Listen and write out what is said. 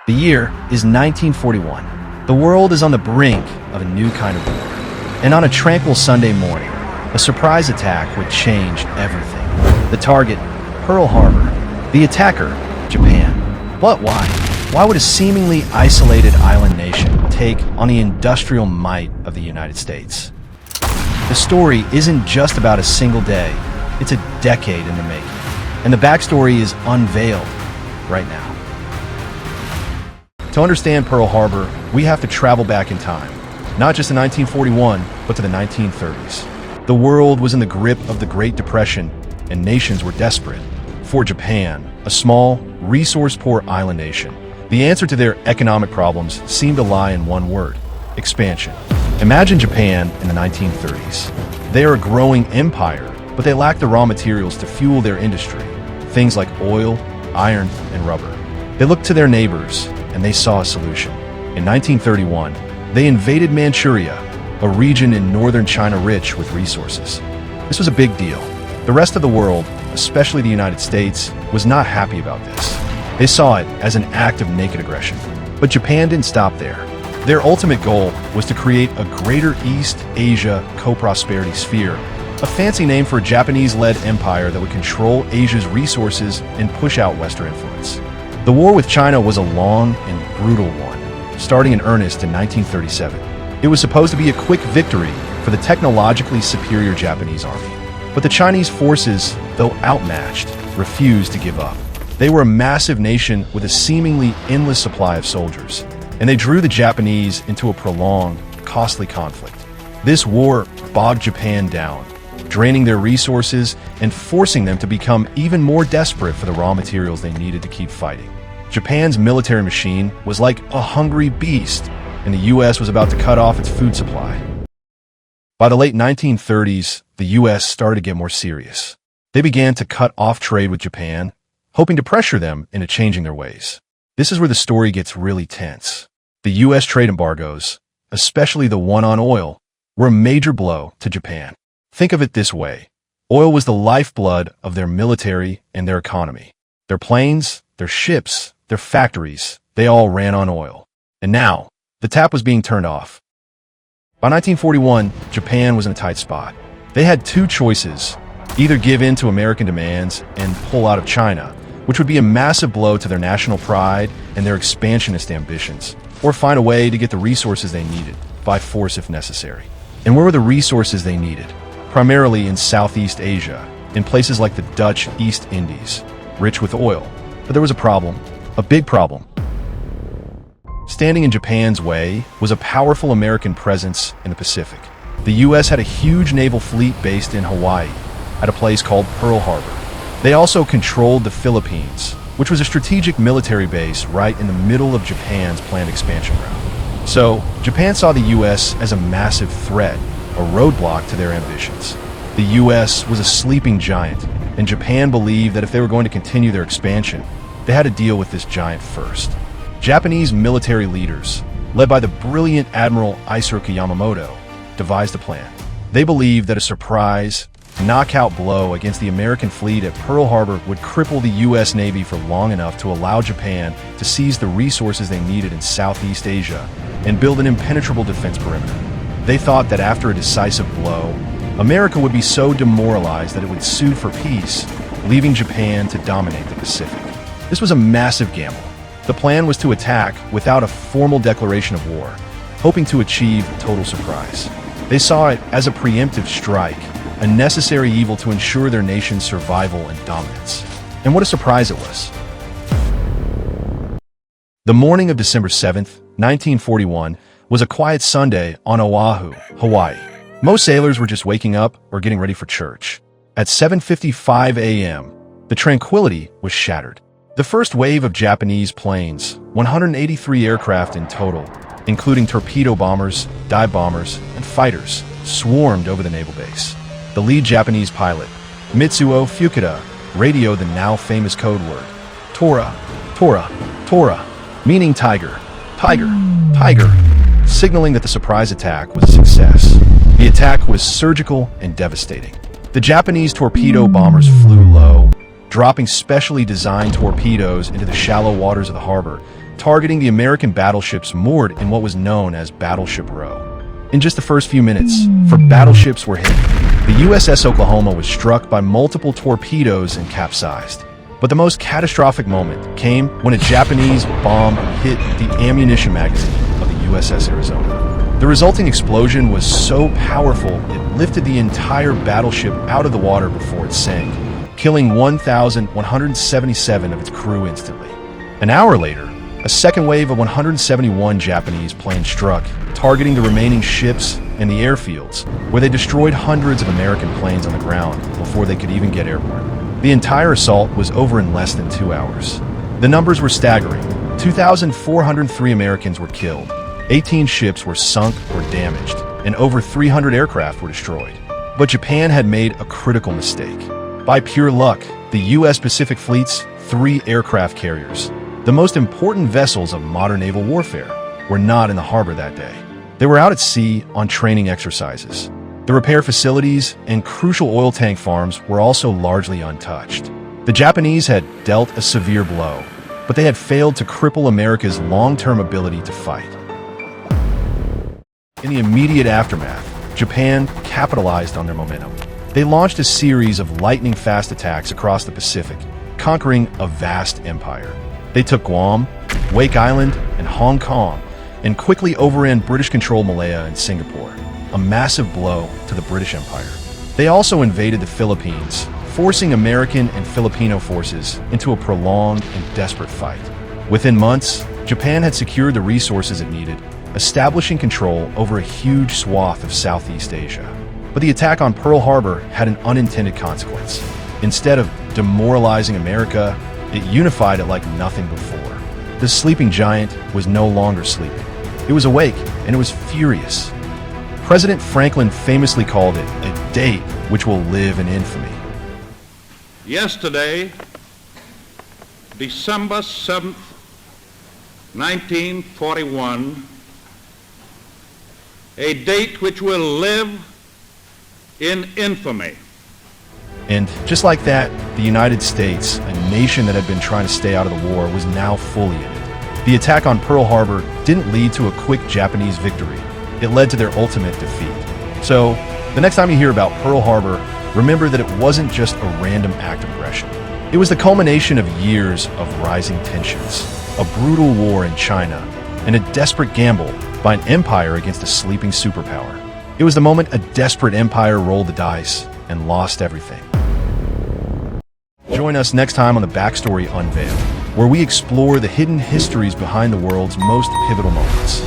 The year is 1941. The world is on the brink of a new kind of war. And on a tranquil Sunday morning, a surprise attack would change everything. The target, Pearl Harbor. The attacker, Japan. But why? Why would a seemingly isolated island nation take on the industrial might of the United States? The story isn't just about a single day, it's a decade in the making. And the backstory is unveiled right now. To understand Pearl Harbor, we have to travel back in time, not just to 1941, but to the 1930s. The world was in the grip of the Great Depression, and nations were desperate. For Japan, a small, resource-poor island nation, the answer to their economic problems seemed to lie in one word: expansion. Imagine Japan in the 1930s. They are a growing empire, but they lack the raw materials to fuel their industry, things like oil, iron, and rubber. They looked to their neighbors, and they saw a solution. In 1931, they invaded Manchuria, a region in northern China rich with resources. This was a big deal. The rest of the world, especially the United States, was not happy about this. They saw it as an act of naked aggression. But Japan didn't stop there. Their ultimate goal was to create a Greater East Asia co-prosperity sphere, a fancy name for a Japanese-led empire that would control Asia's resources and push out Western influence. The war with China was a long and brutal one, starting in earnest in 1937. It was supposed to be a quick victory for the technologically superior Japanese army. But the Chinese forces, though outmatched, refused to give up. They were a massive nation with a seemingly endless supply of soldiers, and they drew the Japanese into a prolonged, costly conflict. This war bogged Japan down, draining their resources and forcing them to become even more desperate for the raw materials they needed to keep fighting. Japan's military machine was like a hungry beast, and the U.S. was about to cut off its food supply. By the late 1930s, the U.S. started to get more serious. They began to cut off trade with Japan, hoping to pressure them into changing their ways. This is where the story gets really tense. The U.S. trade embargoes, especially the one on oil, were a major blow to Japan. Think of it this way. Oil was the lifeblood of their military and their economy. Their planes, their ships, their factories, they all ran on oil. And now, the tap was being turned off. By 1941, Japan was in a tight spot. They had two choices: either give in to American demands and pull out of China, which would be a massive blow to their national pride and their expansionist ambitions, or find a way to get the resources they needed, by force if necessary. And where were the resources they needed? Primarily in Southeast Asia, in places like the Dutch East Indies, rich with oil. But there was a problem, a big problem. Standing in Japan's way was a powerful American presence in the Pacific. The U.S. had a huge naval fleet based in Hawaii, at a place called Pearl Harbor. They also controlled the Philippines, which was a strategic military base right in the middle of Japan's planned expansion route. So, Japan saw the U.S. as a massive threat, a roadblock to their ambitions. The U.S. was a sleeping giant, and Japan believed that if they were going to continue their expansion, they had to deal with this giant first. Japanese military leaders, led by the brilliant Admiral Isoroku Yamamoto, devised a plan. They believed that a surprise, knockout blow against the American fleet at Pearl Harbor would cripple the U.S. Navy for long enough to allow Japan to seize the resources they needed in Southeast Asia and build an impenetrable defense perimeter. They thought that after a decisive blow, America would be so demoralized that it would sue for peace, leaving Japan to dominate the Pacific. This was a massive gamble. The plan was to attack without a formal declaration of war, hoping to achieve total surprise. They saw it as a preemptive strike, a necessary evil to ensure their nation's survival and dominance. And what a surprise it was. The morning of December 7th, 1941, was a quiet Sunday on Oahu, Hawaii. Most sailors were just waking up or getting ready for church. At 7:55 a.m., the tranquility was shattered. The first wave of Japanese planes, 183 aircraft in total, including torpedo bombers, dive bombers, and fighters, swarmed over the naval base. The lead Japanese pilot, Mitsuo Fukuda, radioed the now famous code word, Tora, Tora, Tora, meaning tiger, tiger, tiger, signaling that the surprise attack was a success. The attack was surgical and devastating. The Japanese torpedo bombers flew low, dropping specially designed torpedoes into the shallow waters of the harbor, targeting the American battleships moored in what was known as Battleship Row. In just the first few minutes, 4 battleships were hit. The USS Oklahoma was struck by multiple torpedoes and capsized. But the most catastrophic moment came when a Japanese bomb hit the ammunition magazine of the USS Arizona. The resulting explosion was so powerful it lifted the entire battleship out of the water before it sank, killing 1,177 of its crew instantly. An hour later, a second wave of 171 Japanese planes struck, targeting the remaining ships and the airfields, where they destroyed hundreds of American planes on the ground before they could even get airborne. The entire assault was over in less than 2 hours. The numbers were staggering. 2,403 Americans were killed, 18 ships were sunk or damaged, and over 300 aircraft were destroyed. But Japan had made a critical mistake. By pure luck, the U.S. Pacific Fleet's 3 aircraft carriers, the most important vessels of modern naval warfare, were not in the harbor that day. They were out at sea on training exercises. The repair facilities and crucial oil tank farms were also largely untouched. The Japanese had dealt a severe blow, but they had failed to cripple America's long-term ability to fight. In the immediate aftermath, Japan capitalized on their momentum. They launched a series of lightning-fast attacks across the Pacific, conquering a vast empire. They took Guam, Wake Island, and Hong Kong, and quickly overran British-controlled Malaya and Singapore, a massive blow to the British Empire. They also invaded the Philippines, forcing American and Filipino forces into a prolonged and desperate fight. Within months, Japan had secured the resources it needed, establishing control over a huge swath of Southeast Asia. But the attack on Pearl Harbor had an unintended consequence. Instead of demoralizing America, it unified it like nothing before. The sleeping giant was no longer sleeping. It was awake, and it was furious. President Franklin famously called it a date which will live in infamy. Yesterday, December 7th, 1941, a date which will live in infamy. And just like that, the United States, a nation that had been trying to stay out of the war, was now fully in it. The attack on Pearl Harbor didn't lead to a quick Japanese victory. It led to their ultimate defeat. So, the next time you hear about Pearl Harbor, remember that it wasn't just a random act of aggression. It was the culmination of years of rising tensions, a brutal war in China, and a desperate gamble by an empire against a sleeping superpower. It was the moment a desperate empire rolled the dice and lost everything. Join us next time on the Backstory Unveiled, where we explore the hidden histories behind the world's most pivotal moments.